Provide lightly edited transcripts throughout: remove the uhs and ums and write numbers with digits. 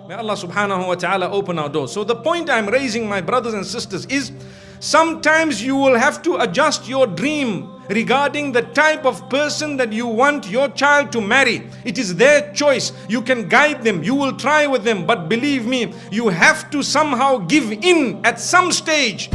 May Allah subhanahu wa ta'ala open our doors. So the point I'm raising, my brothers and sisters, is sometimes you will have to adjust your dream regarding the type of person that you want your child to marry. It is their choice. You can guide them, you will try with them, but believe me, you have to somehow give in at some stage.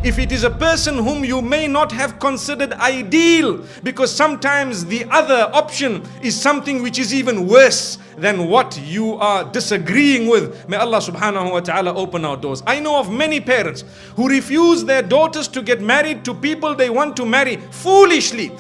If it is a person whom you may not have considered ideal, because sometimes the other option is something which is even worse than what you are disagreeing with. May Allah subhanahu wa ta'ala open our doors. I know of many parents who refuse their daughters to get married to people they want to marry foolishly.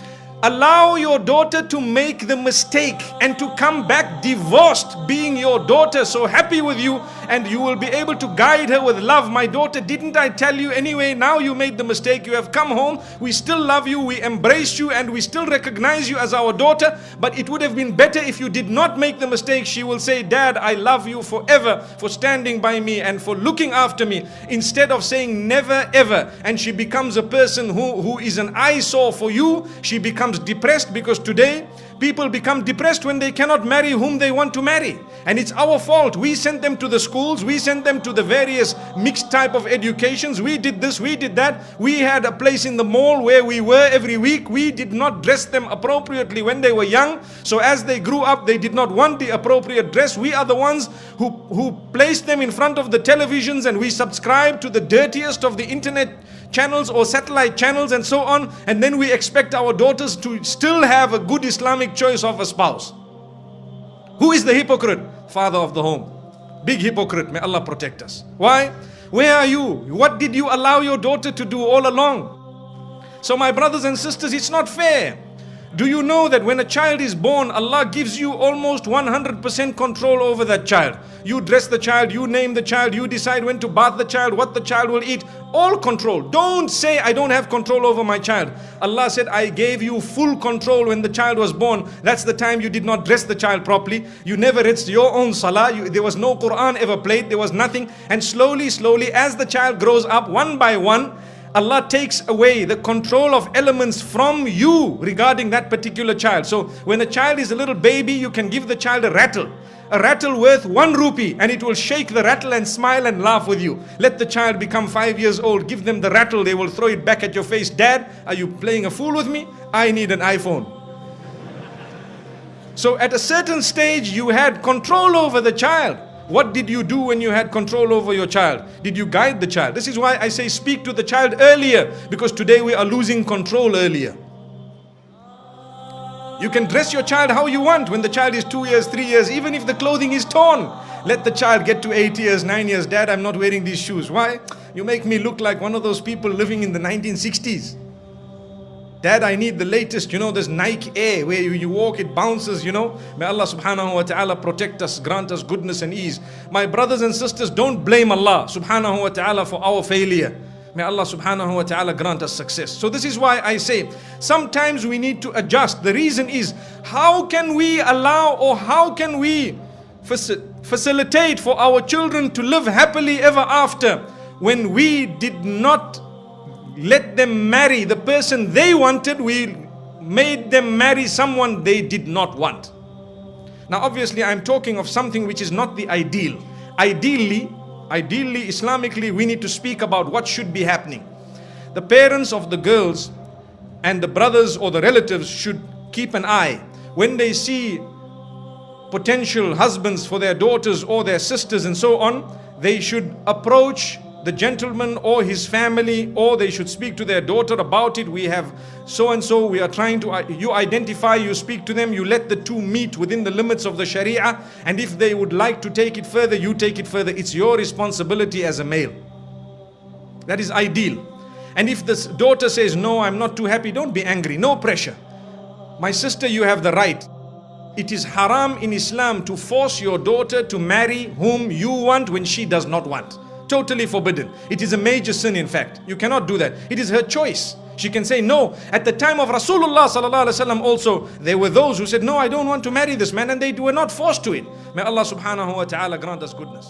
Allow your daughter to make the mistake and to come back divorced, being your daughter so happy with you, and you will be able to guide her with love. My daughter, didn't I tell you anyway? Now you made the mistake, you have come home, we still love you, we embrace you, and we still recognize you as our daughter, but it would have been better if you did not make the mistake. She will say, Dad, I love you forever for standing by me and for looking after me, instead of saying never ever. And she becomes a person who is an eyesore for you. She becomes depressed, because today people become depressed when they cannot marry whom they want to marry, and it's our fault. We sent them to the schools, we sent them to the various mixed type of educations, we did this, we did that, we had a place in the mall where we were every week, we did not dress them appropriately when they were young, so as they grew up they did not want the appropriate dress. We are the ones who placed them in front of the televisions, and we subscribe to the dirtiest of the internet channels or satellite channels and so on, and then we expect our daughters to still have a good Islamic choice of a spouse. Who is the hypocrite? Father of the home. Big hypocrite. May Allah protect us. Why? Where are you? What did you allow your daughter to do all along? So my brothers and sisters, it's not fair. Do you know that when a child is born, Allah gives you almost 100% control over that child? You dress the child, you name the child, you decide when to bath the child, what the child will eat, all control. Don't say, I don't have control over my child. Allah said, I gave you full control when the child was born. That's the time you did not dress the child properly. You never read your own salah. There was no Quran ever played. There was nothing. And slowly, as the child grows up, one by one, Allah takes away the control of elements from you regarding that particular child. So when a child is a little baby, you can give the child a rattle worth 1 rupee, and it will shake the rattle and smile and laugh with you. Let the child become 5 years old, give them the rattle, they will throw it back at your face. Dad, are you playing a fool with me? I need an iPhone. So at a certain stage you had control over the child. What did you do when you had control over your child? Did you guide the child? This is why I say speak to the child earlier, because today we are losing control earlier. You can dress your child how you want when the child is 2 years, 3 years, even if the clothing is torn. Let the child get to 8 years, 9 years. Dad, I'm not wearing these shoes. Why? You make me look like one of those people living in the 1960s. Dad, I need the latest, this Nike Air where you walk, it bounces, May Allah subhanahu wa ta'ala protect us, grant us goodness and ease. My brothers and sisters, don't blame Allah subhanahu wa ta'ala for our failure. May Allah subhanahu wa ta'ala grant us success. So this is why I say, sometimes we need to adjust. The reason is, how can we allow, or how can we facilitate for our children to live happily ever after, when we did not let them marry the person they wanted, we made them marry someone they did not want. Now obviously I'm talking of something which is not the ideal. Ideally, Islamically, we need to speak about what should be happening. The parents of the girls and the brothers or the relatives should keep an eye. When they see potential husbands for their daughters or their sisters and so on, they should approach the gentleman or his family, or they should speak to their daughter about it. We have so and so, we are trying to, you identify, you speak to them, you let the two meet within the limits of the Sharia, and if they would like to take it further, you take it further. It's your responsibility as a male. That is ideal. And if the daughter says, no, I'm not too happy, don't be angry, no pressure. My sister, you have the right. It is haram in Islam to force your daughter to marry whom you want when she does not want. Totally forbidden. It is a major sin, in fact. You cannot do that. It is her choice. She can say no. At the time of Rasulullah sallallahu alaihi wasallam also, there were those who said, no, I don't want to marry this man, and they were not forced to it. May Allah subhanahu wa ta'ala grant us goodness.